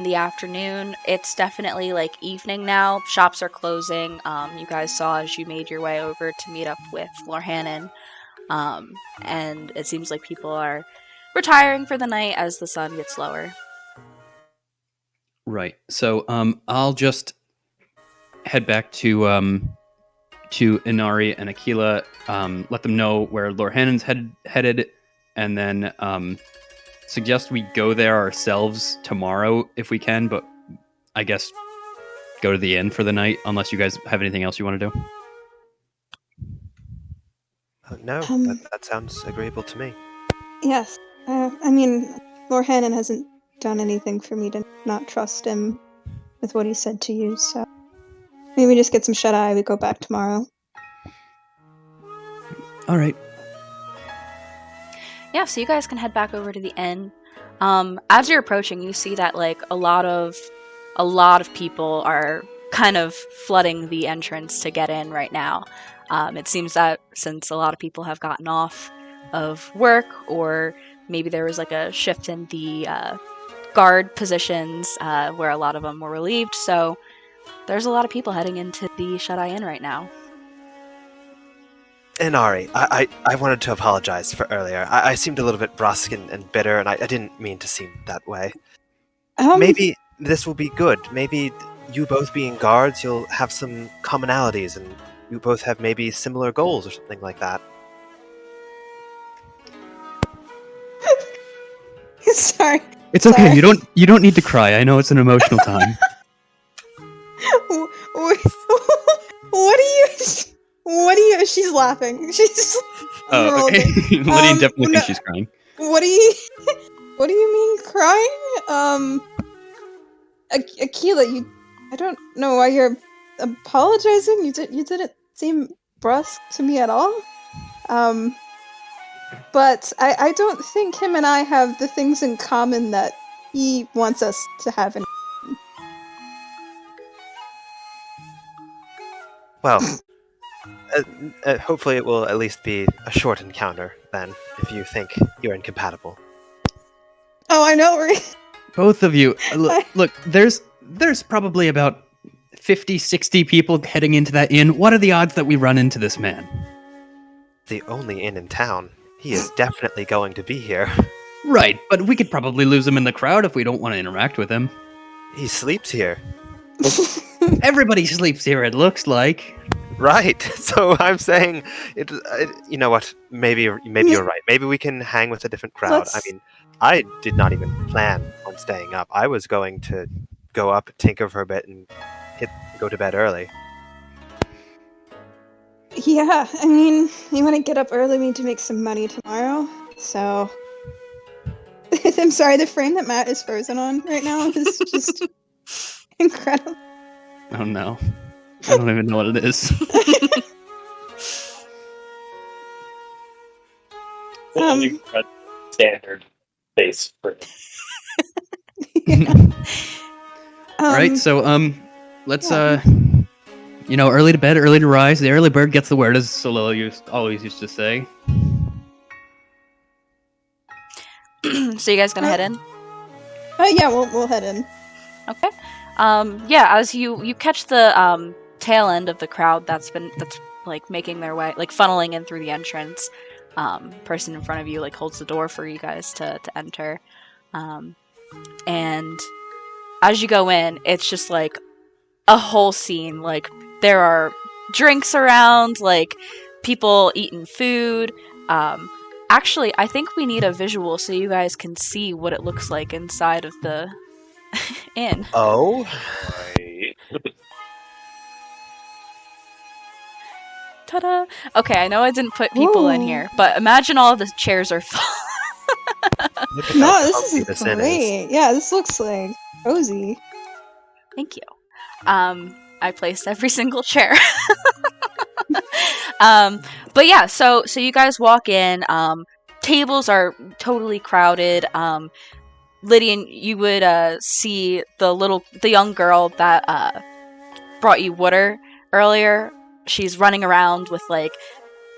the afternoon. It's definitely like evening now. Shops are closing. You guys saw as you made your way over to meet up with Lorhannon. And it seems like people are retiring for the night as the sun gets lower. Right. So I'll just head back to Inari and Aquila, let them know where Lorhannon's headed, and then suggest we go there ourselves tomorrow if we can, but I guess go to the inn for the night, unless you guys have anything else you want to do. No, that sounds agreeable to me. Yes. I mean, Lorhannon hasn't done anything for me to not trust him with what he said to you, so maybe we just get some shut-eye, we go back tomorrow. All right. Yeah, so you guys can head back over to the inn. As you're approaching, you see that like a lot of people are kind of flooding the entrance to get in right now. It seems that since a lot of people have gotten off of work, or maybe there was like a shift in the guard positions where a lot of them were relieved, so there's a lot of people heading into the Shut-Eye Inn right now. Inari, I wanted to apologize for earlier. I seemed a little bit brusque and bitter, and I didn't mean to seem that way. Maybe this will be good. Maybe you both being guards, you'll have some commonalities, and you both have maybe similar goals or something like that. Sorry. It's okay. Sorry. You don't need to cry. I know it's an emotional time. What do you? She's laughing. She's. Oh, okay. Lydian definitely thinks she's crying. What do you mean crying? Aquila, I don't know why you're apologizing. You didn't seem brusque to me at all. But I don't think him and I have the things in common that he wants us to have in. Well, hopefully it will at least be a short encounter, then, if you think you're incompatible. Oh, I know, right? Both of you. Look, there's probably about 50, 60 people heading into that inn. What are the odds that we run into this man? The only inn in town. He is definitely going to be here. Right, but we could probably lose him in the crowd if we don't want to interact with him. He sleeps here. Everybody sleeps here, it looks like. Right, so I'm saying, you know what, maybe you're right. Maybe we can hang with a different crowd. I mean, I did not even plan on staying up. I was going to go up, tinker for a bit, and go to bed early. Yeah, I mean, you want to get up early, we need to make some money tomorrow, so... I'm sorry, the frame that Matt is frozen on right now is just incredible. Oh no. I don't even know what it is. Standard face for yeah. Alright, so let's early to bed, early to rise. The early bird gets the word, as Solillo always used to say. So you guys gonna head in? Yeah, we'll head in. Okay. As you catch the tail end of the crowd that's like making their way, like funneling in through the entrance. Person in front of you like holds the door for you guys to enter. And as you go in, it's just like a whole scene. Like there are drinks around, like people eating food. Actually, I think we need a visual so you guys can see what it looks like inside of the inn. Oh. Right. Ta-da! Okay, I know I didn't put people in here, but imagine all the chairs are full. No, this is great. Yeah, this looks like cozy. Thank you. I placed every single chair. But yeah, so you guys walk in. Tables are totally crowded. Lydian, you would see the young girl that brought you water earlier. She's running around with like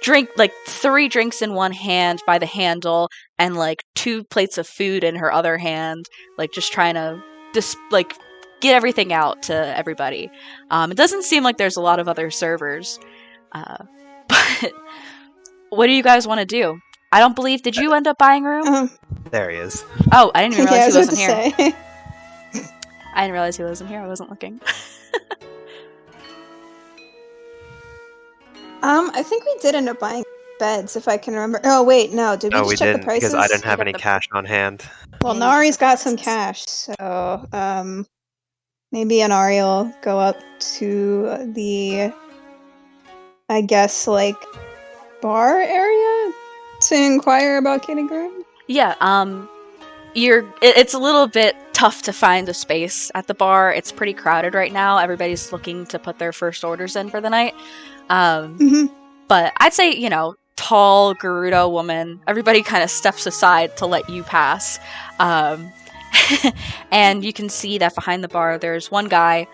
3 drinks in one hand by the handle and like 2 plates of food in her other hand, like just trying to get everything out to everybody. It doesn't seem like there's a lot of other servers, but what do you guys want to do? I don't believe. Did you end up buying room? There he is. Oh, I didn't even Yeah, I realize was he about wasn't to here. say. I didn't realize he wasn't here. I wasn't looking. I think we did end up buying beds, if I can remember. Oh wait, no. Did we No, just we check the didn't prices? because I didn't have got any the- cash on hand. Well, Yeah, you Nari's checked the got some prices. cash, so maybe Anari will go up to the, I guess, like, bar area to inquire about getting room. Yeah. It's a little bit tough to find a space at the bar. It's pretty crowded right now. Everybody's looking to put their first orders in for the night. But I'd say, tall Gerudo woman, everybody kind of steps aside to let you pass. And you can see that behind the bar there's one guy,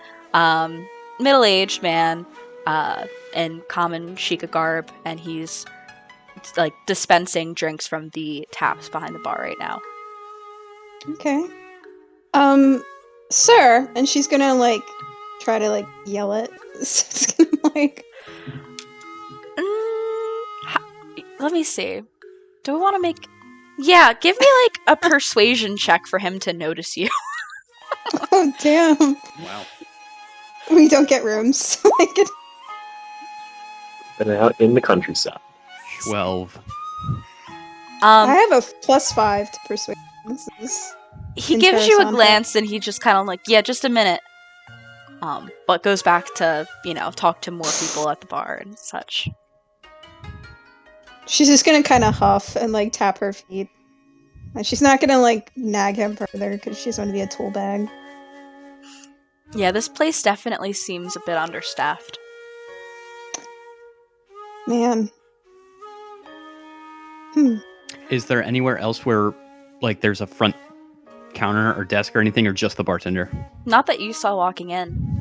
middle-aged man, in common Sheikah garb, and he's like dispensing drinks from the taps behind the bar right now. Okay. Sir, and she's gonna try to yell it. It's gonna Let me see. Do we want to make? Yeah, give me a persuasion check for him to notice you. oh damn. Wow. We don't get rooms. Been out in the countryside. 12. I have a +5 to persuasion. This is He gives you a Interessante. glance and he just kind of yeah, just a minute. But goes back to, talk to more people at the bar and such. She's just gonna kind of huff and tap her feet. And she's not gonna nag him further because she doesn't want to be a tool bag. Yeah, this place definitely seems a bit understaffed. Man. Is there anywhere else where, there's a front counter or desk or anything, or just the bartender? Not that you saw walking in.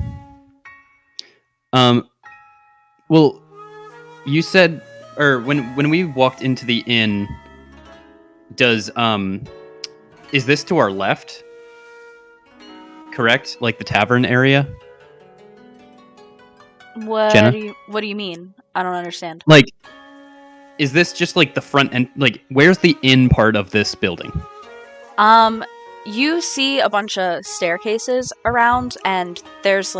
Well, you said, or when we walked into the inn, is this to our left? Correct? Like the tavern area? What Jenna? do you mean? I don't understand. Is this just the front end? Where's the inn part of this building? You see a bunch of staircases around, and there's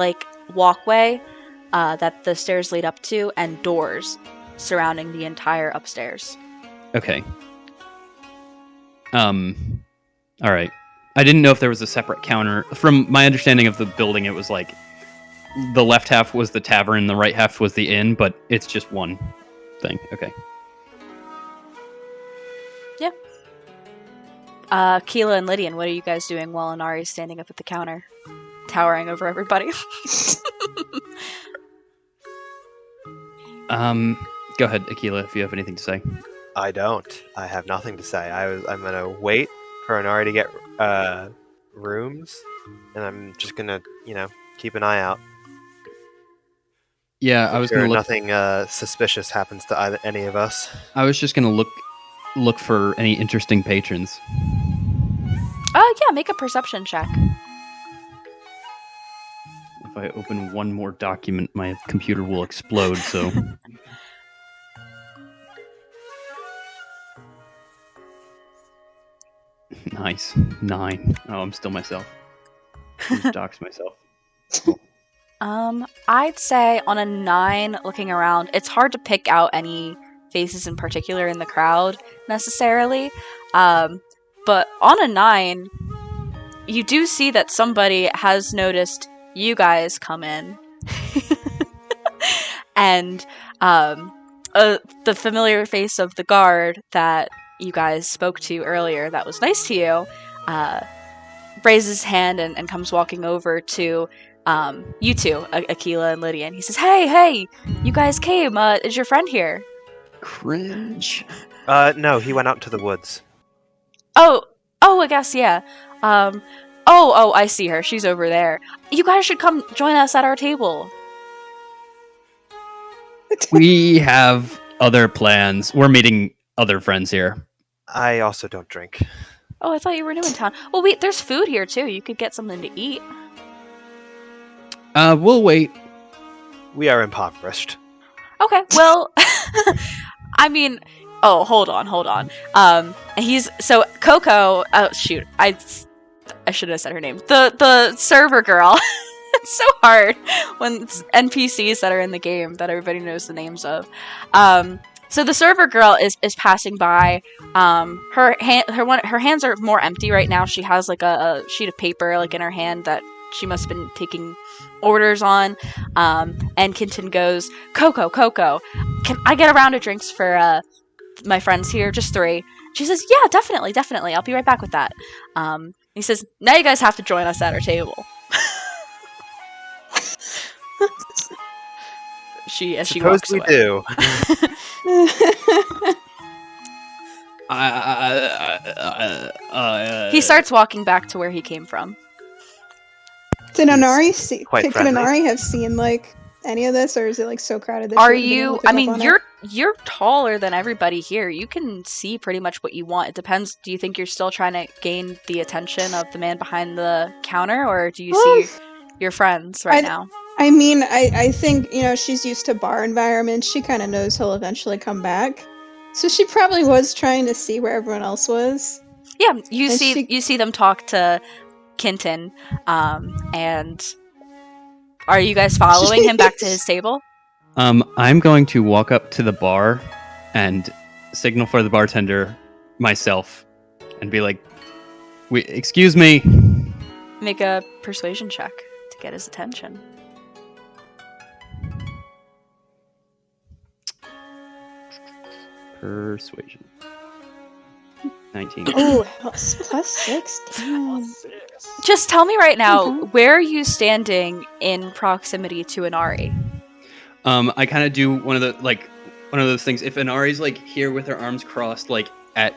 walkway that the stairs lead up to, and doors surrounding the entire upstairs. Okay. All right. I didn't know if there was a separate counter. From my understanding of the building, it was the left half was the tavern, the right half was the inn, but it's just one thing. Okay. Yeah. Keela and Lydian, what are you guys doing while Inari's standing up at the counter, towering over everybody? Go ahead, Akila, if you have anything to say. I don't. I have nothing to say. I'm gonna wait for Anari to get rooms, and I'm just gonna keep an eye out. Yeah, I was gonna look. Nothing suspicious happens to any of us. I was just gonna look for any interesting patrons. Yeah, make a perception check. If I open one more document, my computer will explode. So. Nice. 9. Oh, I'm still myself. Just dox myself. Cool. I'd say on a 9, looking around, it's hard to pick out any faces in particular in the crowd necessarily. But on a 9, you do see that somebody has noticed you guys come in. And the familiar face of the guard that you guys spoke to earlier that was nice to you raises his hand and comes walking over to you two, Akila and Lydia, and he says, hey, you guys came. Is your friend here? Cringe. No, he went out to the woods. Oh, I guess, yeah. Oh, I see her. She's over there. You guys should come join us at our table. We have other plans. We're meeting other friends here. I also don't drink. Oh, I thought you were new in town. Well, there's food here too. You could get something to eat. We'll wait. We are impoverished. Okay, well, I mean, oh, hold on. So Coco. Oh shoot, I should have said her name. The server girl. It's so hard when it's NPCs that are in the game that everybody knows the names of. So the server girl is passing by. Her hands are more empty right now. She has like a sheet of paper like in her hand that she must have been taking orders on. And Kinton goes, Coco, can I get a round of drinks for my friends here? Just 3. She says, yeah, definitely. I'll be right back with that. He says, now you guys have to join us at our table. She walks away. do. He starts walking back to where he came from. Did Inari see? Quite Could friendly. Inari have seen like any of this, or is it like so crowded? That Are she wouldn't be able you? to pick I up mean, on it? you're taller than everybody here. You can see pretty much what you want. It depends. Do you think you're still trying to gain the attention of the man behind the counter, or do you see your friends right now? I mean, I think, she's used to bar environments. She kind of knows he'll eventually come back. So she probably was trying to see where everyone else was. Yeah, you And see them talk to Kinton, and are you guys following him back to his table? I'm going to walk up to the bar and signal for the bartender myself and be like, excuse me. Make a persuasion check to get his attention. Persuasion. 19. Oh, +6. Damn. Just tell me right now, Okay. where are you standing in proximity to Inari? I kind of do one of those things. If Inari's like here with her arms crossed, like at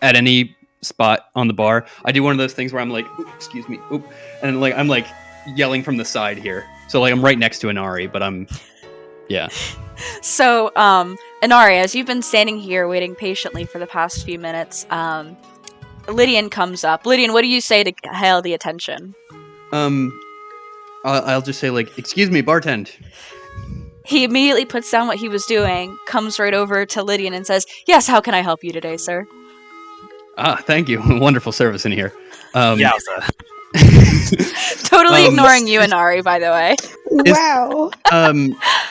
any spot on the bar, I do one of those things where I'm like, oop, excuse me, oop, and like I'm like yelling from the side here. So like I'm right next to Inari, but yeah. So, Inari, as you've been standing here waiting patiently for the past few minutes, Lydian comes up. Lydian, what do you say to hail the attention? I'll just say like, excuse me, bartend. He immediately puts down what he was doing, comes right over to Lydian and says, yes, how can I help you today, sir? Thank you. Wonderful service in here. Yowza. Totally ignoring you, Inari, by the way. Wow.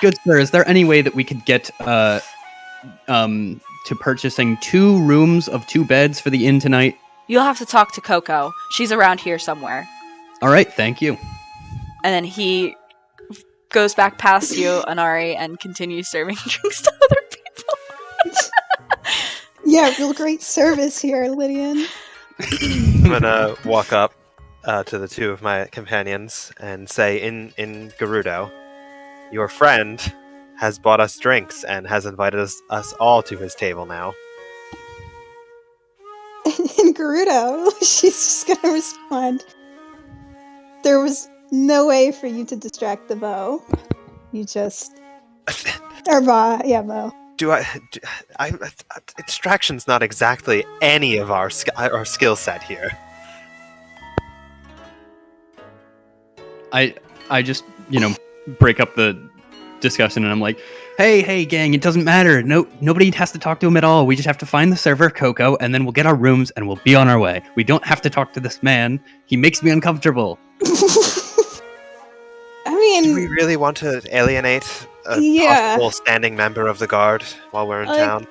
Good sir, is there any way that we could get to purchasing 2 rooms of 2 beds for the inn tonight? You'll have to talk to Coco. She's around here somewhere. All right, thank you. And then he goes back past you, Inari, and continues serving drinks to other people. Yeah, real great service here, Lydian. I'm gonna walk up to the 2 of my companions and say, in Gerudo, your friend has bought us drinks and has invited us all to his table now. In Gerudo, she's just gonna respond. There was no way for you to distract the bow. You just... Bo. Distraction's not exactly any of our skill set here. I just, break up the discussion and I'm like, hey gang, it doesn't matter. Nobody has to talk to him at all. We just have to find the server, Coco, and then we'll get our rooms and we'll be on our way. We don't have to talk to this man. He makes me uncomfortable. I mean... Do we really want to alienate a possible standing member of the guard while we're in town?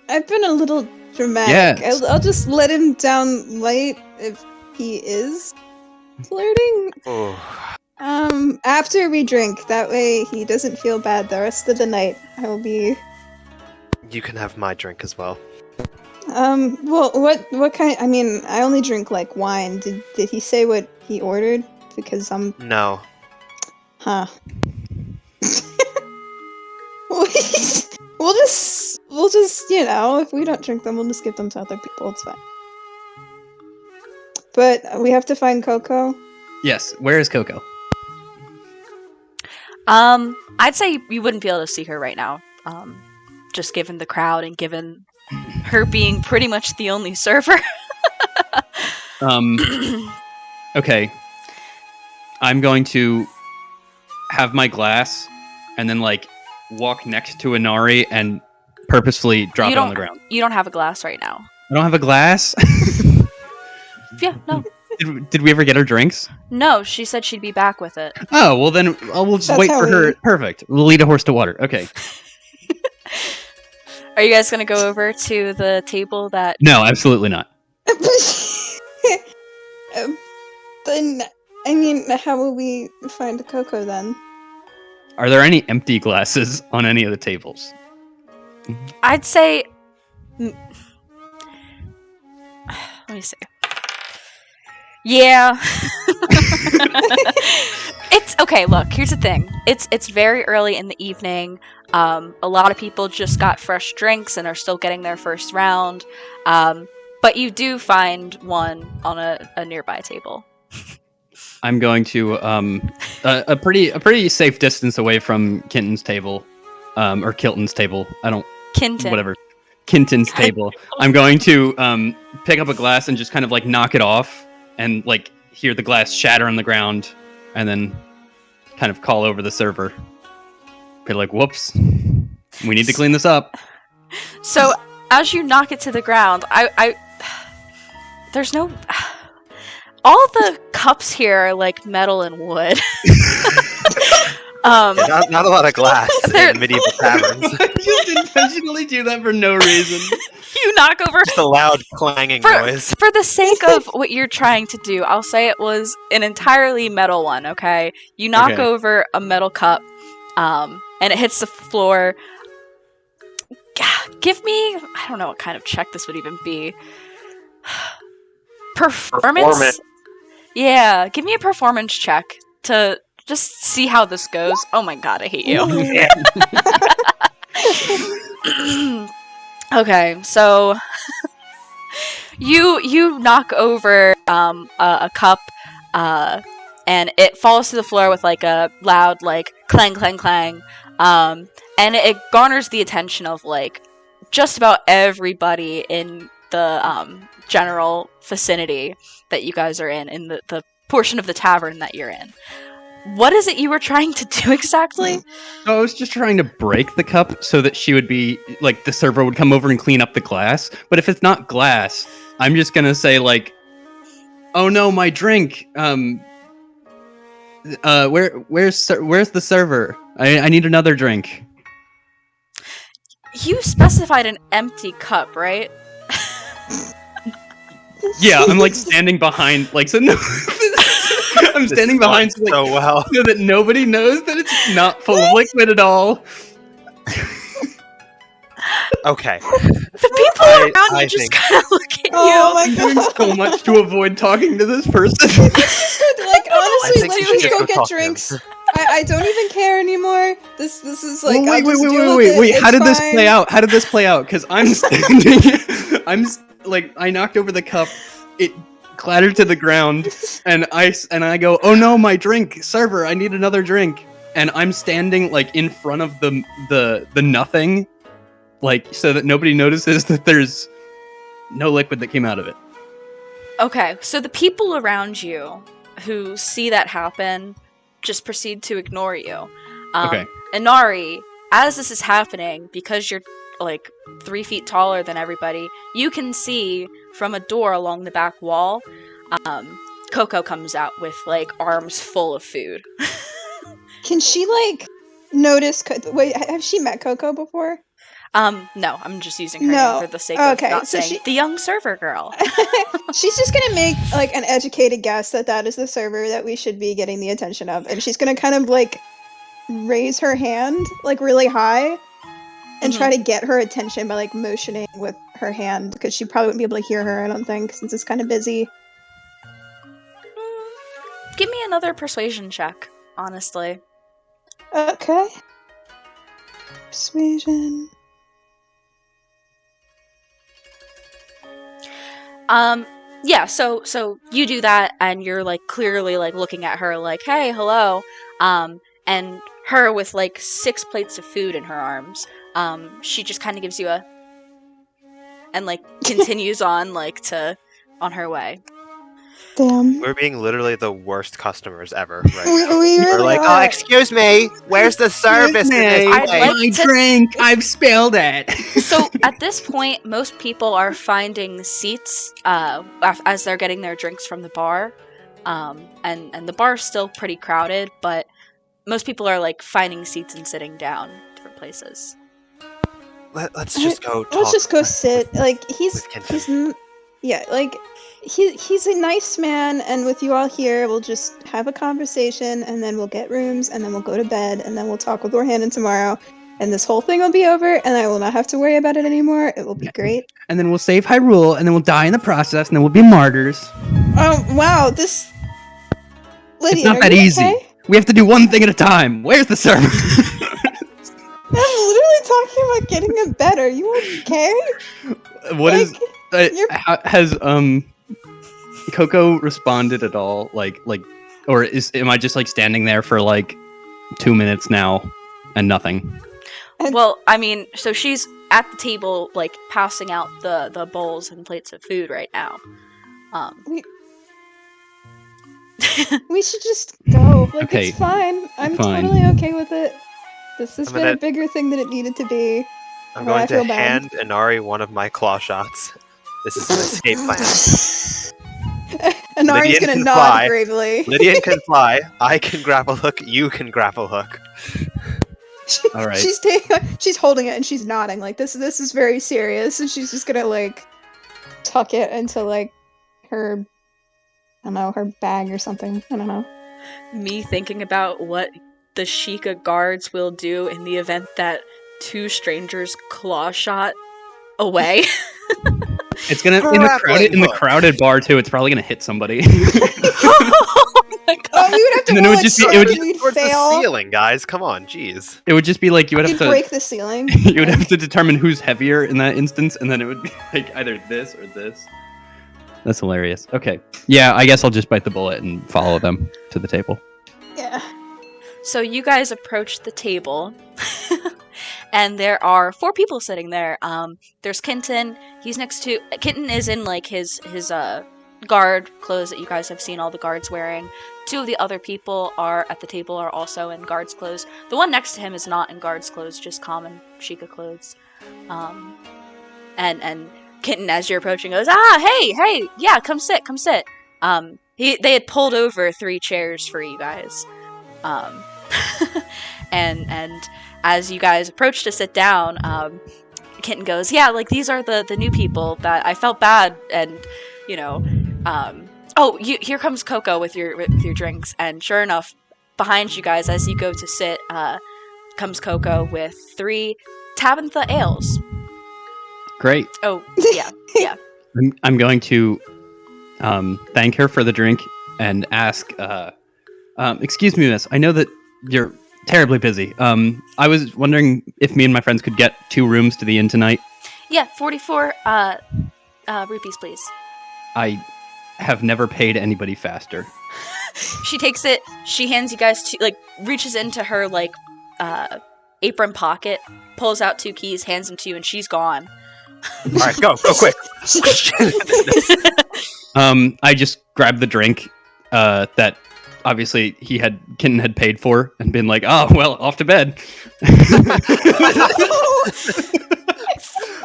I've been a little dramatic. Yes. I'll just let him down light if he is flirting. Oh. After we drink, that way he doesn't feel bad the rest of the night. I will be... You can have my drink as well. Well, what kind... I mean, I only drink, like, wine. Did he say what he ordered? Because I'm... No. Huh. We'll just, if we don't drink them, we'll just give them to other people. It's fine. But we have to find Coco. Yes, where is Coco? I'd say you wouldn't be able to see her right now. Just given the crowd and given her being pretty much the only server. Okay. I'm going to have my glass and then like walk next to Inari and purposefully drop it on the ground. You don't have a glass right now. I don't have a glass? Yeah, no. Did we ever get her drinks? No, she said she'd be back with it. Oh, well then we'll just That's wait how for her. Perfect. We'll lead a horse to water. Okay. Are you guys gonna go over to the table that... No, absolutely not. Then, I mean, how will we find Coco then? Are there any empty glasses on any of the tables? I'd say... Let me see. Yeah. It's okay, look, here's the thing. It's very early in the evening. A lot of people just got fresh drinks and are still getting their first round. But you do find one on a nearby table. I'm going to a pretty safe distance away from Kinton's table, or Kilton's table. I don't Kinton. whatever. Kinton's table. I'm going to pick up a glass and just kind of like knock it off and like hear the glass shatter on the ground, and then kind of call over the server. Be like, "Whoops, we need to clean this up." So as you knock it to the ground, I there's no. All the cups here are like metal and wood. Not a lot of glass in medieval taverns. I just intentionally do that for no reason. You knock over Just a loud clanging noise. For the sake of what you're trying to do, I'll say it was an entirely metal one, okay? You knock Okay. over a metal cup, and it hits the floor. Give me... I don't know what kind of check this would even be. Performance? Yeah, give me a performance check to just see how this goes. Oh my god, I hate you. Okay, so you knock over a cup, and it falls to the floor with like a loud like clang clang clang, and it garners the attention of like just about everybody in the general vicinity that you guys are in the portion of the tavern that you're in. What is it you were trying to do exactly? I was just trying to break the cup so that she would be like the server would come over and clean up the glass. But if it's not glass, I'm just gonna say like, "Oh no, my drink! Where's the server? I need another drink." You specified an empty cup, right? Yeah, I'm like standing behind, like so. No, I'm standing behind so, like, so well. so that nobody knows that it's not full of liquid at all. Okay. The people around you just kind of look at Oh you. my I'm doing god. so much to avoid talking to this person. Like, honestly, think we let's should just go go get talk to him. drinks. I don't even care anymore. This is like, Well, I'll just deal with it. wait. How It's did this fine. play out? How did this play out? Because I'm standing. Like, I knocked over the cup. It clattered to the ground, and I go, "Oh no, my drink, server! I need another drink." And I'm standing like in front of the nothing, like so that nobody notices that there's no liquid that came out of it. Okay, so the people around you who see that happen just proceed to ignore you. Okay. Inari, as this is happening, because you're like 3 feet taller than everybody, you can see from a door along the back wall, Coco comes out with like arms full of food. Can she like notice? Wait, have she met Coco before? No, I'm just using her No. name for the sake Okay, of not so saying the young server girl. She's just gonna make like an educated guess that is the server that we should be getting the attention of, and she's gonna kind of like raise her hand like really high and try to get her attention by like motioning with her hand, because she probably wouldn't be able to hear her, I don't think, since it's kind of busy. Give me another persuasion check, honestly. Okay. Persuasion. Yeah, so you do that, and you're like clearly like looking at her like, "Hey, hello," and her with like 6 plates of food in her arms, she just kind of gives you and and like continues on like on her way. Damn. We're being literally the worst customers ever, right? We now. really We're like, are. oh, excuse me, where's the service in this I'd place? like to- drink. I've spilled it. So at this point, most people are finding seats as they're getting their drinks from the bar, and the bar's still pretty crowded, but most people are like finding seats and sitting down in different places. Let's just go talk. Let's just go sit. Like with Kenton. he's a nice man, and with you all here, we'll just have a conversation, and then we'll get rooms, and then we'll go to bed, and then we'll talk with Lorhannon tomorrow, and this whole thing will be over, and I will not have to worry about it anymore. It will be great. And then we'll save Hyrule, and then we'll die in the process, and then we'll be martyrs. Oh wow, this. Lydia, It's not are that you easy. okay? We have to do one thing at a time. Where's the server? I'm literally talking about getting it better. You okay? What is you're- has Coco responded at all? Like, or am I just like standing there for like 2 minutes now and nothing? Well, I mean, so she's at the table, like passing out the bowls and plates of food right now. We should just go. Like, Okay, it's fine. I'm fine. totally okay with it. This has I'm been gonna- a bigger thing than it needed to be. I'm Oh, I going to feel bad. hand Inari one of my claw shots. This is an escape plan. Anari's Lydian gonna can nod fly. gravely. Lydian can fly. I can grapple hook. You can grapple hook. All right. She's holding it and she's nodding. Like, this is very serious, and she's just gonna like tuck it into like her, I don't know, her bag or something. I don't know. Me thinking about what the Sheikah guards will do in the event that two strangers claw shot away. It's gonna Grappling in the hook. crowded bar too. It's probably gonna hit somebody. Oh my god. Oh, you would have to And then it roll would a just be- check it would and just- you'd Towards the fail. ceiling, guys. Come on, jeez. It would just be like you would have You'd to break the ceiling. you would have to determine who's heavier in that instance, and then it would be like either this or this. That's hilarious. Okay, yeah, I guess I'll just bite the bullet and follow them to the table. Yeah. So you guys approach the table, and there are 4 people sitting there. There's Kenton. Kenton is in like his guard clothes that you guys have seen all the guards wearing. 2 of the other people are at the table are also in guards clothes. The one next to him is not in guards clothes, just common Sheikah clothes. And Kenton, as you're approaching, goes, hey, yeah, come sit. They had pulled over 3 chairs for you guys. And as you guys approach to sit down, Kenton goes, yeah, like these are the new people that I felt bad, and here comes Coco with your drinks, and sure enough, behind you guys as you go to sit, comes Coco with 3 Tabitha ales. Great. Oh yeah. I'm going to thank her for the drink and ask. Excuse me, miss. I know that you're terribly busy. I was wondering if me and my friends could get 2 rooms to the inn tonight. Yeah, 44 rupees, please. I have never paid anybody faster. She takes it. She hands you guys reaches into her apron pocket, pulls out 2 keys, hands them to you, and she's gone. All right, go quick. I just grabbed the drink that obviously Kenton had paid for and been like, oh well, off to bed.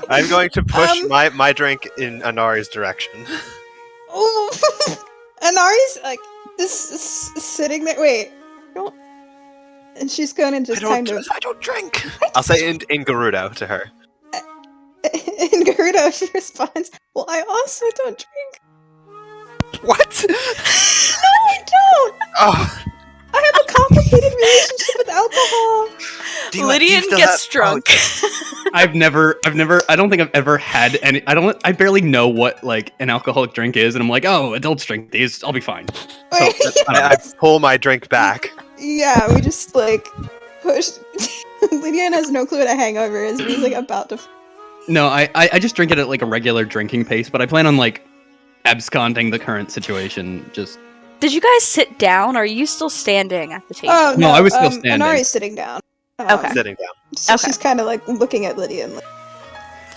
I'm going to push my drink in Anari's direction. Oh, Anari's like this is sitting there. Wait, don't. And she's going to just I don't drink. I'll say in Gerudo to her. In Gerudo, she responds, "Well, I also don't drink." What? No, I don't. Oh, I have a complicated relationship with alcohol. Lydian gets drunk. I've never, I don't think I've ever had any, I barely know what like an alcoholic drink is, and I'm like, oh, adults drink these, I'll be fine. So, Wait, I pull my drink back. yeah, we just like push. Lydian has no clue what a hangover is, but he's like about to. No, I just drink it at like a regular drinking pace, but I plan on like absconding the current situation. Just Did you guys sit down? Or are you still standing at the table? Oh No, I was still standing. Anari's sitting down. Okay. Sitting down. So Okay. she's kind of like looking at Lydian. Like,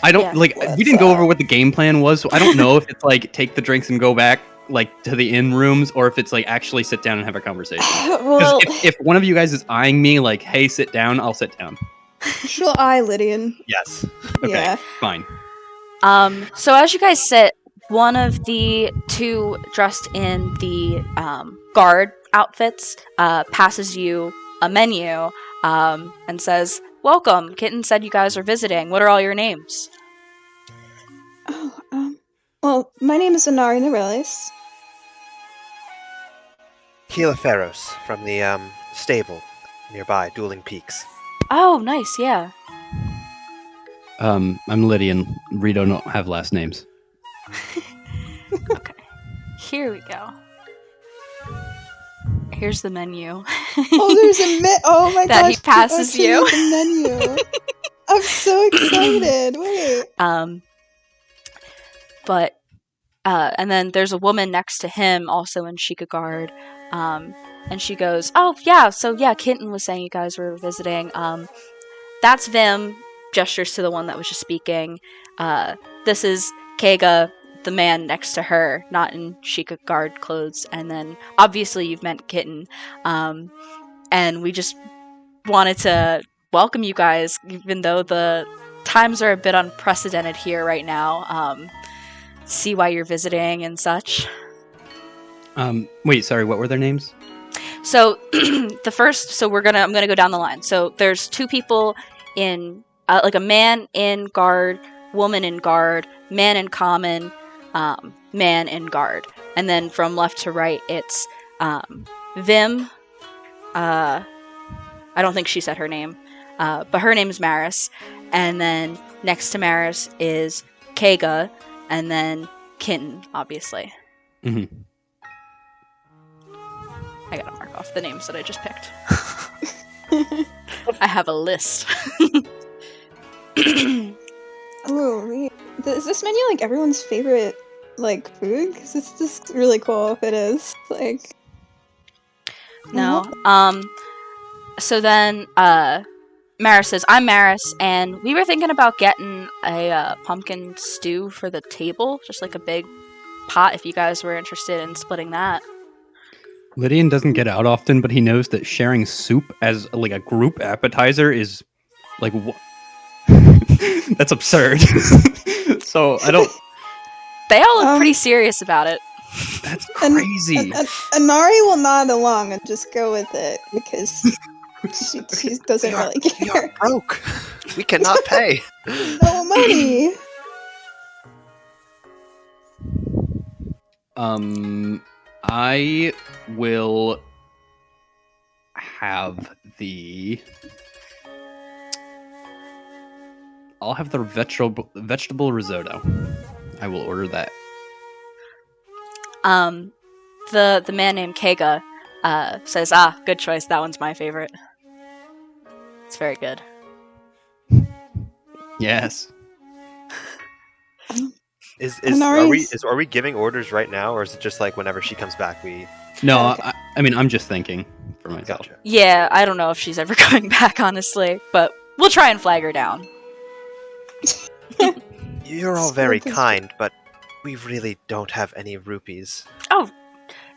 I don't Yeah. like. What's We didn't go over up? what the game plan was, so I don't know if it's like take the drinks and go back like to the inn rooms, or if it's like actually sit down and have a conversation. Because Well, if one of you guys is eyeing me like, "Hey, sit down," I'll sit down. she'll eye Lydian. Yes. Okay, Yeah. fine. So as you guys sit, one of the two dressed in the guard outfits passes you a menu and says, "Welcome. Kitten said you guys are visiting. What are all your names?" Oh, well, my name is Inari Norelis. Heliferos from the stable nearby, Dueling Peaks. Oh, nice. Yeah. I'm Lydian. We don't have last names. Okay. Here we go. Here's the menu. Oh, there's a oh my That gosh! he passes actually you. made the menu. I'm so excited. Wait. But and then there's a woman next to him, also in Sheikah Guard, and she goes, "Oh yeah, so yeah, Kitten was saying you guys were visiting. That's Vim." Gestures to the one that was just speaking. This is Kega, the man next to her, not in Sheikah Guard clothes. And then obviously you've met Kitten, and we just wanted to welcome you guys, even though the times are a bit unprecedented here right now. See why you're visiting and such. Wait, sorry. What were their names? So the first, so I'm gonna go down the line. So there's two people in, like a man in guard, woman in guard, man in common, man in guard, and then from left to right, it's Vim. I don't think she said her name, but her name is Maris, and then next to Maris is Kega, and then Kitten, obviously. Mm-hmm. I gotta mark off the names that I just picked. I have a list. Oh, wait. Is this menu like everyone's favorite like food? Because it's just really cool if it is. Like, No. So then, Maris says, "I'm Maris, and we were thinking about getting a pumpkin stew for the table, just like a big pot. If you guys were interested in splitting that." Lydian doesn't get out often, but he knows that sharing soup as like a group appetizer is like that's absurd. So I don't. They all look pretty serious about it. That's crazy. Inari will nod along and just go with it because she doesn't We really are care. broke. We cannot pay. No money. I will have the. I'll have the vegetable risotto. I will order that. The man named Kega says, "Ah, good choice. That one's my favorite. It's very good." Yes. Are we giving orders right now, or is it just like whenever she comes back we? No, Okay. I mean I'm just thinking for myself. Gotcha. Yeah, I don't know if she's ever coming back, honestly, but we'll try and flag her down. You're all very kind, but we really don't have any rupees. Oh,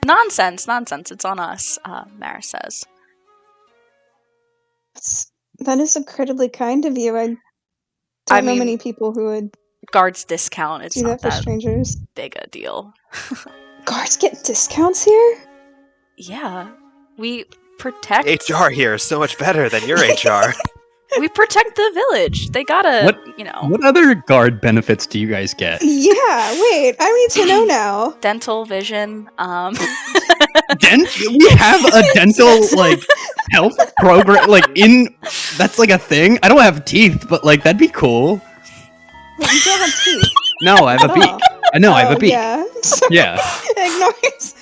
nonsense. It's on us, Maris says. That is incredibly kind of you. I don't know many people who would Guards discount. It's do not that for that strangers. big a deal. Guards get discounts here? Yeah, we protect. HR here is so much better than your HR. We protect the village. They gotta, What other guard benefits do you guys get? Yeah, wait, I need to know now. dental, vision. We have a dental like health program that's like a thing. I don't have teeth, but like that'd be cool. Wait, you don't have teeth. No, I have a beak. I know I have a beak. Yeah. Yeah. Ignores.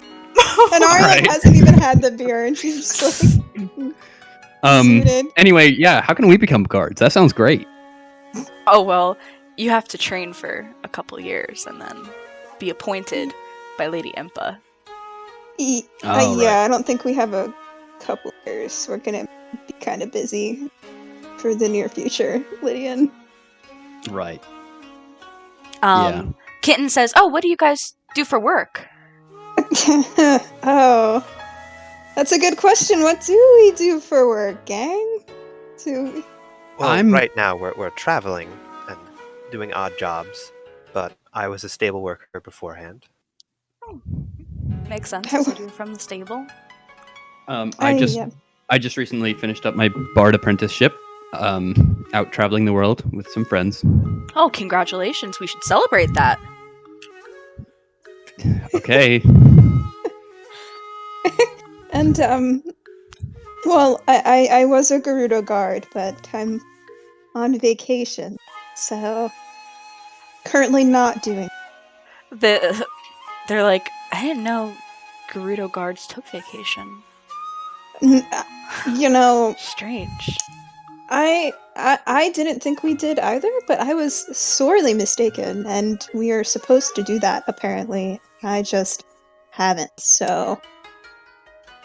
And Ari Right. hasn't even had the beer, and she's just like. Suited. Anyway, yeah, how can we become guards? That sounds great. Oh well, you have to train for a couple years and then be appointed by Lady Impa. Right. Yeah, I don't think we have a couple years. We're gonna be kind of busy for the near future, Lydian. Right. Yeah. Kitten says, "Oh, what do you guys do for work?" Oh, that's a good question. What do we do for work, gang? Well, right now we're traveling and doing odd jobs, but I was a stable worker beforehand. Makes sense. You said you were from the stable. I just recently finished up my bard apprenticeship. Out traveling the world with some friends. Oh, congratulations! We should celebrate that. Okay. And well, I was a Gerudo guard, but I'm on vacation, so currently not doing. They're like, I didn't know Gerudo guards took vacation. You know, Strange. I didn't think we did either, but I was sorely mistaken, and we are supposed to do that apparently. I just haven't. So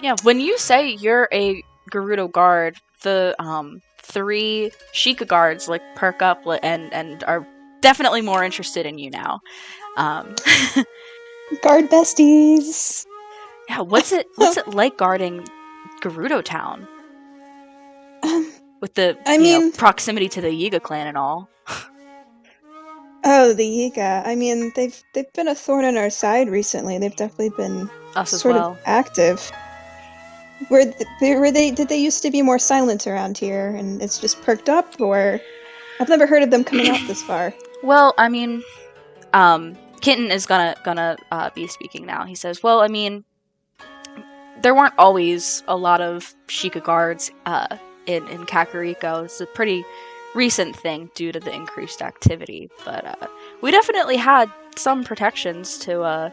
Yeah, when you say you're a Gerudo guard, the 3 Sheikah guards like perk up and are definitely more interested in you now. Guard besties. Yeah, what's it like guarding Gerudo Town with the proximity to the Yiga clan and all? Oh, the Yiga. I mean, they've been a thorn in our side recently. They've definitely been Us as sort well. of active. Did they used to be more silent around here, and it's just perked up, or I've never heard of them coming out this far. Well, I mean, Kitten is gonna be speaking now. He says, "Well, I mean, there weren't always a lot of Sheikah guards in Kakariko. It's a pretty recent thing due to the increased activity, but we definitely had some protections to,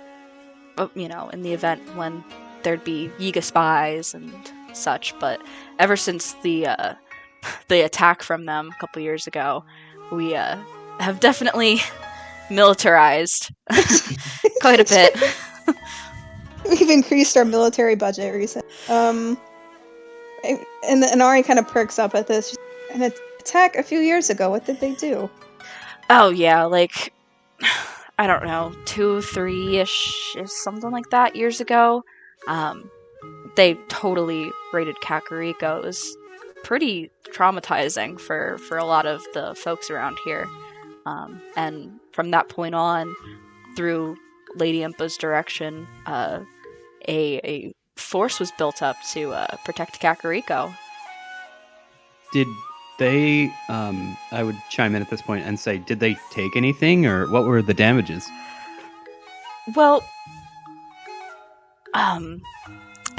in the event when there'd be Yiga spies and such. But ever since the attack from them a couple years ago, we have definitely militarized quite a bit." We've increased our military budget recently. And Ari kind of perks up at this. An attack a few years ago. What did they do? Oh yeah, like I don't know, 2, 3-ish, something like that years ago. They totally raided Kakariko. It was pretty traumatizing for a lot of the folks around here. And from that point on, through Lady Impa's direction, a force was built up to protect Kakariko. Did they, I would chime in at this point and say, did they take anything, or what were the damages? Well,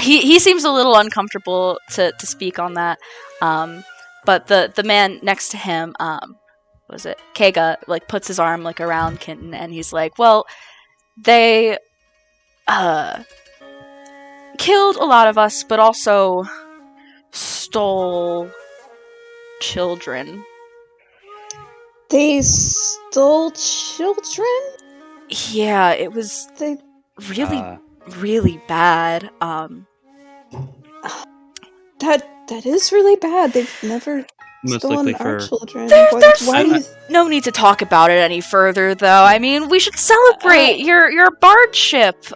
he seems a little uncomfortable to speak on that, but the man next to him, was it Kega, like puts his arm like around Kitten, and he's like, well, they killed a lot of us, but also stole children. They stole children? Yeah, it was really bad. That is really bad. They've never Most stolen likely our for children. There's Why do you? no need to talk about it any further, though. I mean, we should celebrate your bardship,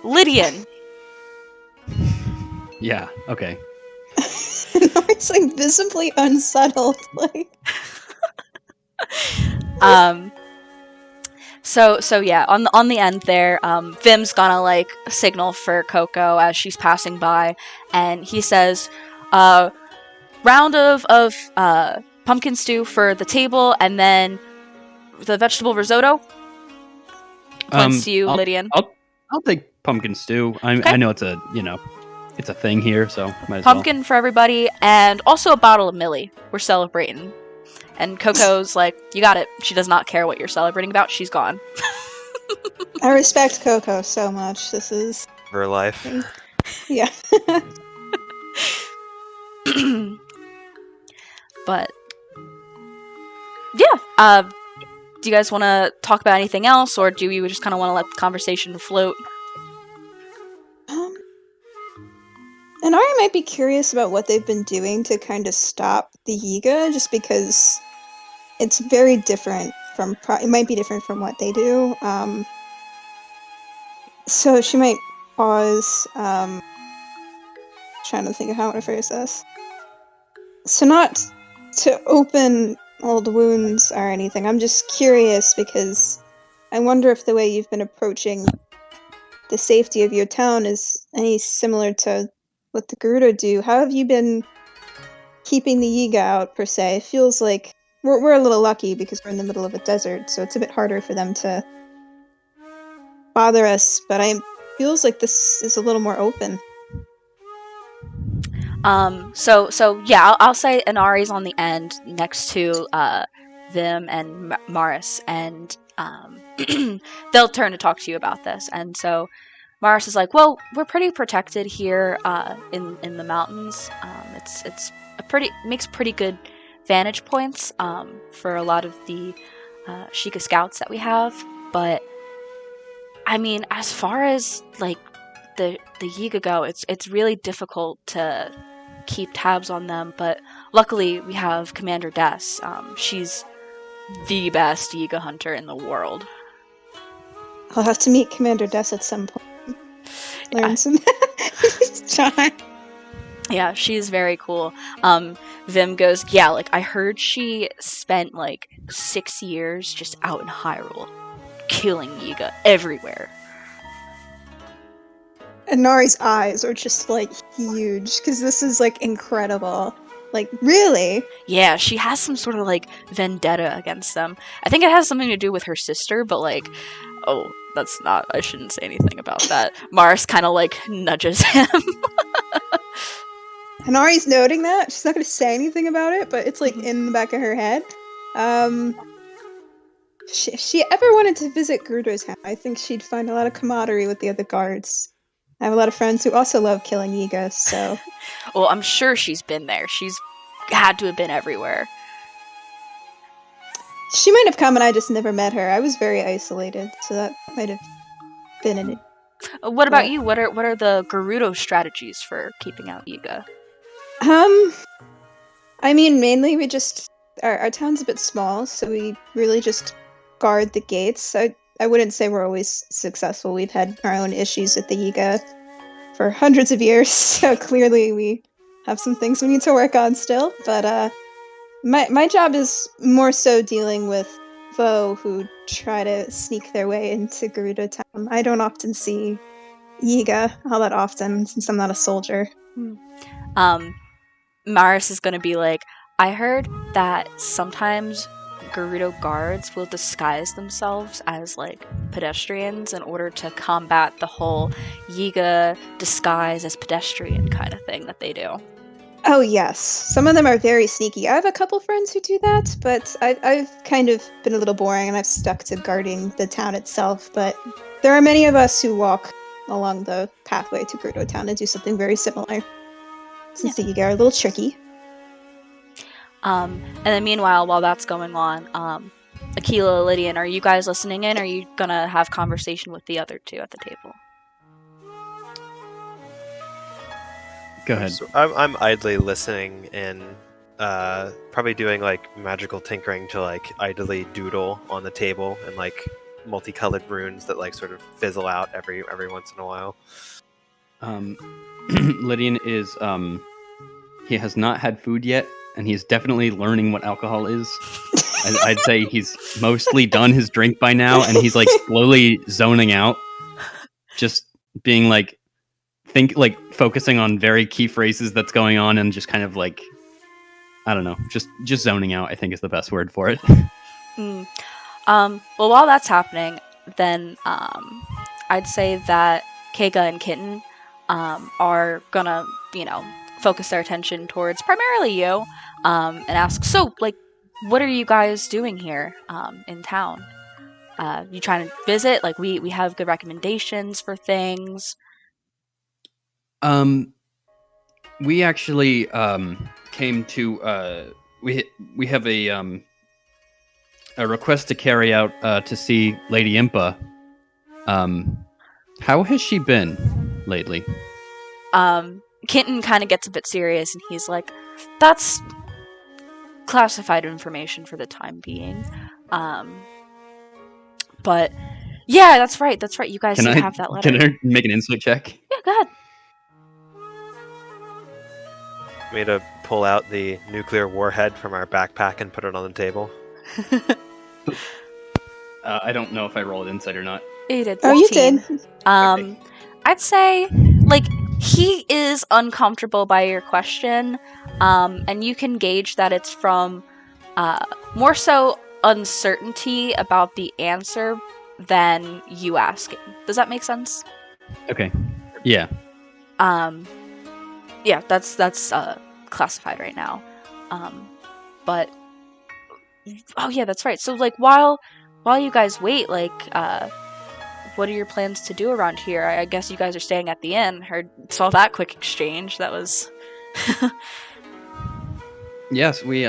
Lydian. Yeah. Okay. It's like visibly unsettled. Like. So yeah, on the end there, Vim's gonna like signal for Coco as she's passing by, and he says, round of pumpkin stew for the table, and then the vegetable risotto. Points to you, Lydian. I'll take pumpkin stew. I know it's a it's a thing here, so might as pumpkin for everybody, and also a bottle of Millie. We're celebrating. And Coco's like, you got it. She does not care what you're celebrating about. She's gone. I respect Coco so much. This is Her life. Yeah. But yeah, do you guys want to talk about anything else, or do you just kind of want to let the conversation float? And Ari might be curious about what they've been doing to kind of stop the Yiga, just because it's very different it might be different from what they do. So she might pause. Trying to think of how to phrase this. So not to open old wounds or anything. I'm just curious because I wonder if the way you've been approaching the safety of your town is any similar to what the Gerudo do. How have you been keeping the Yiga out, per se? It feels like we're a little lucky because we're in the middle of a desert, so it's a bit harder for them to bother us, but feels like this is a little more open. So yeah, I'll say Inari's on the end next to Vim and Maris, and they'll turn to talk to you about this. And so Maris is like, "Well, we're pretty protected here in the mountains. It's makes pretty good vantage points for a lot of the Sheikah scouts that we have. But I mean, as far as like the Yiga go, it's really difficult to keep tabs on them, but luckily we have Commander Des. She's the best Yiga hunter in the world. I'll have to meet Commander Des at some point. Learn some time. Yeah, she's very cool. Vim goes, yeah, like I heard she spent like 6 years just out in Hyrule, killing Yiga everywhere. And Nari's eyes are just like huge because this is like incredible. Like, really? Yeah, she has some sort of like vendetta against them. I think it has something to do with her sister, but like, oh, that's not, I shouldn't say anything about that. Mars kind of like nudges him. Hanari's noting that. She's not going to say anything about it, but it's like in the back of her head. If she ever wanted to visit Gerudo's town, I think she'd find a lot of camaraderie with the other guards. I have a lot of friends who also love killing Yigas, so... Well, I'm sure she's been there. She's had to have been everywhere. She might have come and I just never met her. I was very isolated, so that might have been in it. What about you? What are the Gerudo strategies for keeping out Yiga? I mean, mainly we just... Our town's a bit small, so we really just guard the gates. I wouldn't say we're always successful. We've had our own issues with the Yiga for hundreds of years, so clearly we have some things we need to work on still. But my job is more so dealing with foe who try to sneak their way into Gerudo town. I don't often see Yiga all that often, since I'm not a soldier. Maris is gonna be like, I heard that sometimes Gerudo guards will disguise themselves as like pedestrians in order to combat the whole Yiga disguise as pedestrian kind of thing that they do. Oh yes, some of them are very sneaky. I have a couple friends who do that, but I've kind of been a little boring and I've stuck to guarding the town itself. But there are many of us who walk along the pathway to Gerudo town and do something very similar. Since the Yiga are a little tricky. And then meanwhile, while that's going on, Akila, Lydian, are you guys listening in? Or are you gonna have conversation with the other two at the table? Go ahead. So I'm idly listening and probably doing like magical tinkering to like idly doodle on the table and like multicolored runes that like sort of fizzle out every once in a while. Lydian is he has not had food yet, and he's definitely learning what alcohol is. I'd say he's mostly done his drink by now, and he's like slowly zoning out, just being like focusing on very key phrases that's going on, and just kind of like, I don't know, just zoning out, I think is the best word for it. Well, while that's happening, then I'd say that Kega and Kitten are gonna, focus their attention towards primarily you, and ask, so, like, what are you guys doing here in town? You trying to visit? Like, we have good recommendations for things. We actually came to we have a request to carry out to see Lady Impa. How has she been lately? Kitten kind of gets a bit serious, and he's like, that's classified information for the time being. But yeah, that's right. You guys Can do I have that letter. can I make an insight check? Yeah, go ahead. Me to pull out the nuclear warhead from our backpack and put it on the table. I don't know if I rolled insight or not. You did. 15. Oh, you did. Okay. I'd say, like, he is uncomfortable by your question, and you can gauge that it's from more so uncertainty about the answer than you asking. Does that make sense? Okay. Yeah. Yeah, that's classified right now. But oh yeah, that's right. So like while you guys wait, like what are your plans to do around here? I guess you guys are staying at the inn. Saw that quick exchange. That was Yes, we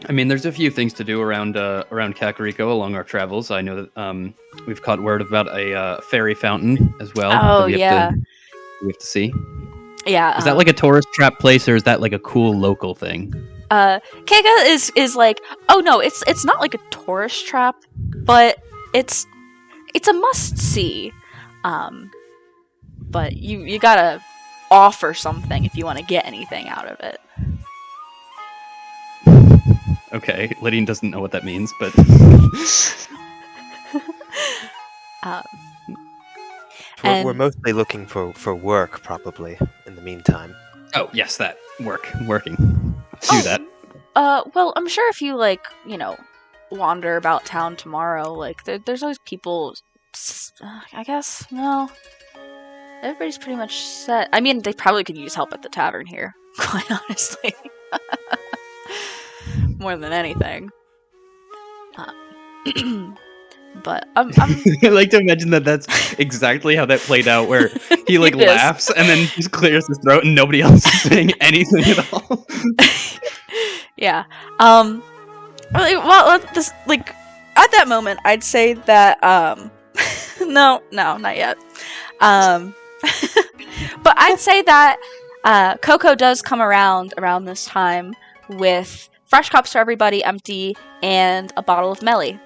I mean, there's a few things to do around Kakariko along our travels. I know that we've caught word about a fairy fountain as well. Oh, that we have to see. Yeah. Is that like a tourist trap place, or is that like a cool local thing? Kega is like, oh no, it's not like a tourist trap, but it's a must see. But you gotta offer something if you want to get anything out of it. Okay, Lydian doesn't know what that means, but We're mostly looking for work, probably, in the meantime. oh yes, that working. Do that. Well, I'm sure if you like, wander about town tomorrow, like there's always people. I guess no. Everybody's pretty much set. I mean, they probably could use help at the tavern here, quite honestly. More than anything. But I'm I like to imagine that that's exactly how that played out, where he like It is. laughs and then just clears his throat and nobody else is saying anything at all. yeah. Well, this like at that moment, I'd say that no, not yet. But I'd say that Coco does come around this time with fresh cups for everybody, empty, and a bottle of Melly.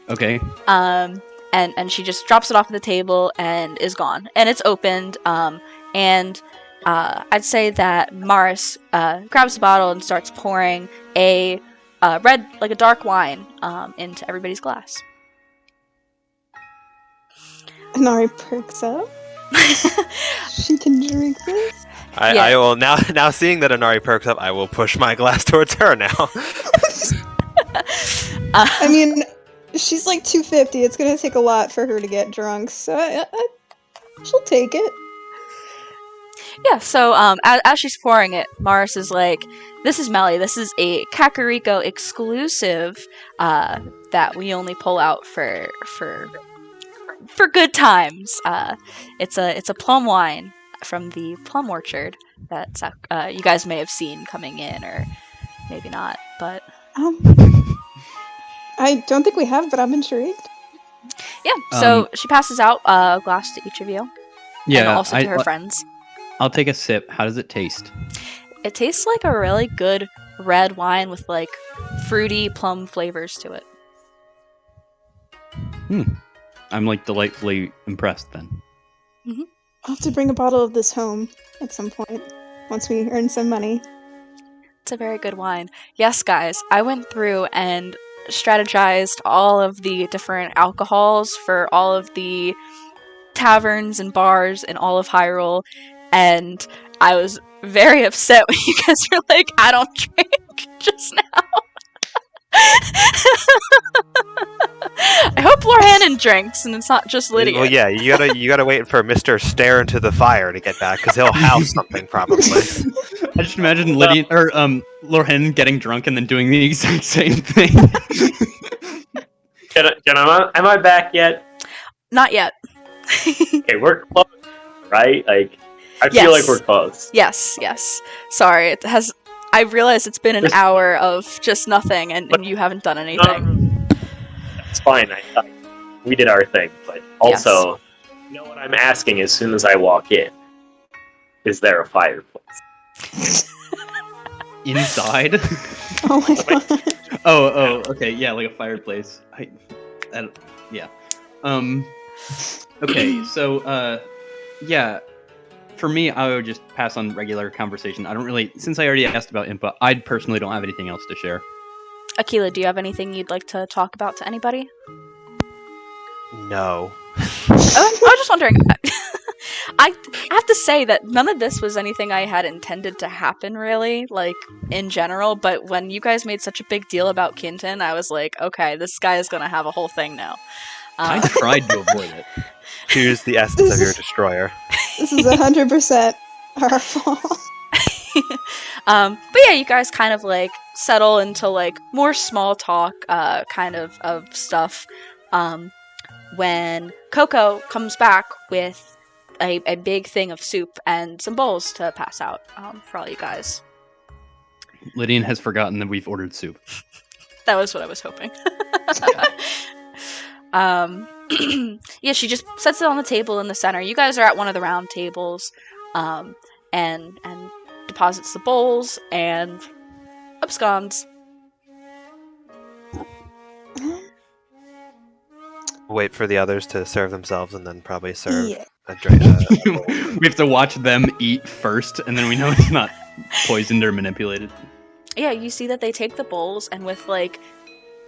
Okay. And she just drops it off on the table and is gone. And it's opened. And I'd say that Maris grabs the bottle and starts pouring a red, like a dark wine, into everybody's glass. Nari perks up. She can drink this. I will now seeing that Inari perks up, I will push my glass towards her now. I mean, she's like 250. It's gonna take a lot for her to get drunk, so she'll take it. Yeah, so as she's pouring it, Maris is like, "This is Melly. This is a Kakariko exclusive that we only pull out for good times. It's a plum wine from the plum orchard that you guys may have seen coming in, or maybe not. But I don't think we have, but I'm intrigued. yeah, so she passes out a glass to each of you, Yeah. and also to her friends. I'll take a sip. How does it taste? It tastes like a really good red wine with like fruity plum flavors to it. I'm like delightfully impressed then. Mm-hmm. I'll have to bring a bottle of this home at some point once we earn some money. It's a very good wine. Yes, guys, I went through and strategized all of the different alcohols for all of the taverns and bars in all of Hyrule, and I was very upset when you guys were like, I don't drink just now. I hope Lorhannon drinks and it's not just Lydia. Well, yeah, you gotta wait for Mr. Stare into the fire to get back, because he'll house something probably. I just imagine Lydia or Lorhannon getting drunk and then doing the exact same thing. Am I back yet? Not yet. Okay, we're close, right? Like, I Yes. feel like we're close. Yes. Sorry, I realize it's been an hour of just nothing, and you haven't done anything. It's fine. We did our thing, but also, you know what I'm asking as soon as I walk in? Is there a fireplace? Inside? Oh my god. Oh, okay, yeah, like a fireplace. Yeah. Okay, so yeah, for me, I would just pass on regular conversation. I don't really, since I already asked about input, I personally don't have anything else to share. Akila, do you have anything you'd like to talk about to anybody? No. I was just wondering. I have to say that none of this was anything I had intended to happen, really, like, in general, but when you guys made such a big deal about Kinton, I was like, okay, this guy is gonna have a whole thing now. I tried to avoid it. Here's the essence of your destroyer. This is 100% our fault. But yeah, you guys kind of, like, settle into, like, more small talk, kind of stuff, when Coco comes back with a big thing of soup and some bowls to pass out for all you guys. Lydian has forgotten that we've ordered soup. That was what I was hoping. Yeah, she just sets it on the table in the center. You guys are at one of the round tables, and deposits the bowls and absconds. Wait for the others to serve themselves and then probably serve Yeah. a drink. We have to watch them eat first, and then we know it's not poisoned or manipulated. Yeah, you see that they take the bowls and with, like,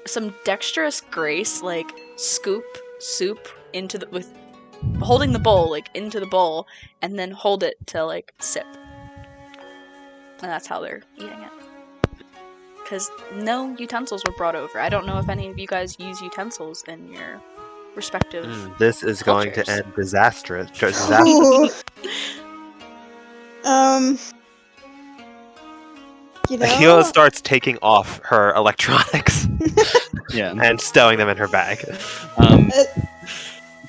some dexterous grace, like, scoop soup into the, with holding the bowl, like, into the bowl, and then hold it to, like, sip. And that's how they're eating it. Because no utensils were brought over. I don't know if any of you guys use utensils in your respective This is going to cultures. end disastrous. Ooh. You know, Akila starts taking off her electronics Yeah. and stowing them in her bag.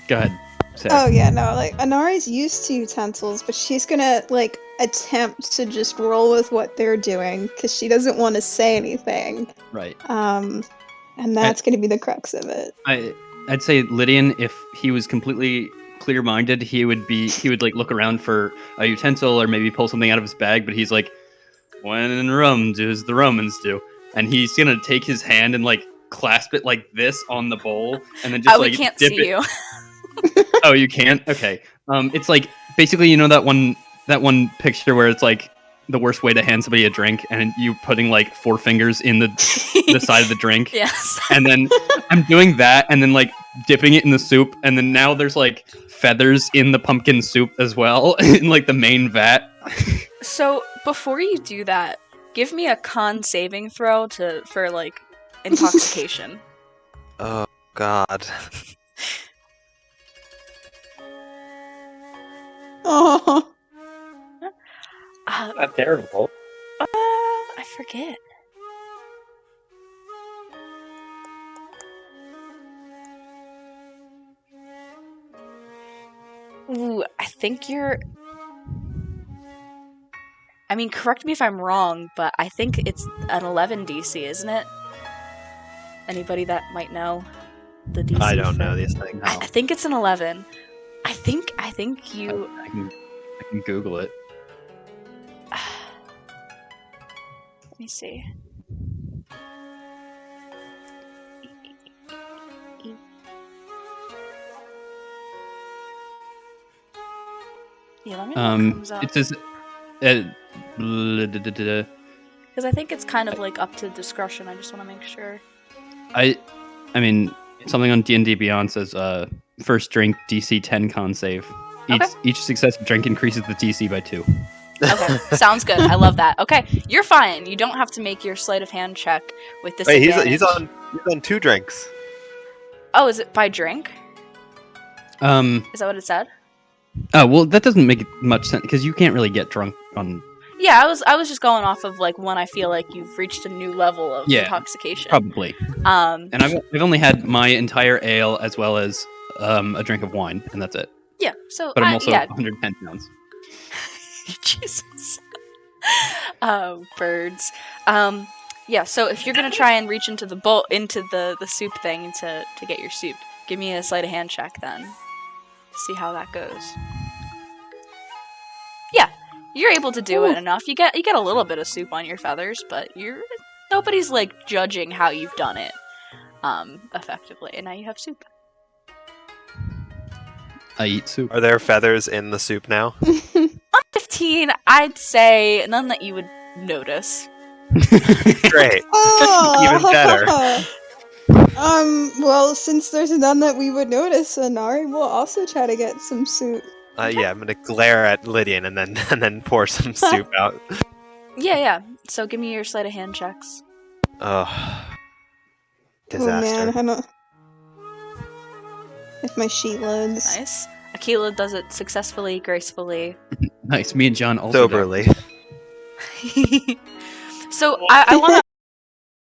Go ahead. Sarah. Oh yeah, no, like Anari's used to utensils, but she's gonna like attempt to just roll with what they're doing because she doesn't want to say anything. Right. And that's gonna be the crux of it. I'd say Lydian, if he was completely clear-minded, he would like look around for a utensil or maybe pull something out of his bag, but he's like, when in Rome, do as the Romans do. And he's gonna take his hand and like clasp it like this on the bowl and then just like we can't dip see it. you. Oh, you can't? Okay. It's like basically, you know, that one picture where it's like the worst way to hand somebody a drink and you putting like 4 fingers in the side of the drink. Yes. And then I'm doing that and then like dipping it in the soup, and then now there's like feathers in the pumpkin soup as well in like the main vat. So before you do that, give me a con saving throw for like intoxication. Oh God. Oh, Not terrible. I forget. Ooh, I think you're... I mean, correct me if I'm wrong, but I think it's an 11 DC, isn't it? Anybody that might know the DC? I don't for- know these things. I think it's an 11. I think you... I can Google it. Let me see. Yeah, let me know what comes up. It says Because I think it's kind of like up to discretion. I just want to make sure. I mean, something on D&D Beyond says first drink DC 10 con save. Each successive drink increases the DC by 2. Okay, sounds good. I love that. Okay, you're fine. You don't have to make your sleight of hand check with this. Wait, he's on 2 drinks. Oh, is it by drink? Is that what it said? Oh well, that doesn't make much sense because you can't really get drunk on. Yeah, I was just going off of like when I feel like you've reached a new level of intoxication. Probably. And I've only had my entire ale as well as a drink of wine, and that's it. Yeah. So, but I'm also 110 pounds. Jesus. Birds. Yeah. So if you're gonna try and reach into the bowl, into the soup thing to get your soup, give me a sleight of hand check then. See how that goes. Yeah, you're able to do it enough. You get a little bit of soup on your feathers, but you're nobody's like judging how you've done it effectively, and now you have soup. I eat soup. Are there feathers in the soup now? On 15, I'd say none that you would notice. Great. Oh! Even better. Well, since there's none that we would notice, Nari will also try to get some soup. Yeah, I'm gonna glare at Lydian and then pour some soup out. Yeah. So give me your sleight of hand checks. Oh, Oh disaster. man, I don't... If my sheet loads. Nice. Aquila does it successfully, gracefully. Nice. Me and John also. Soberly. So I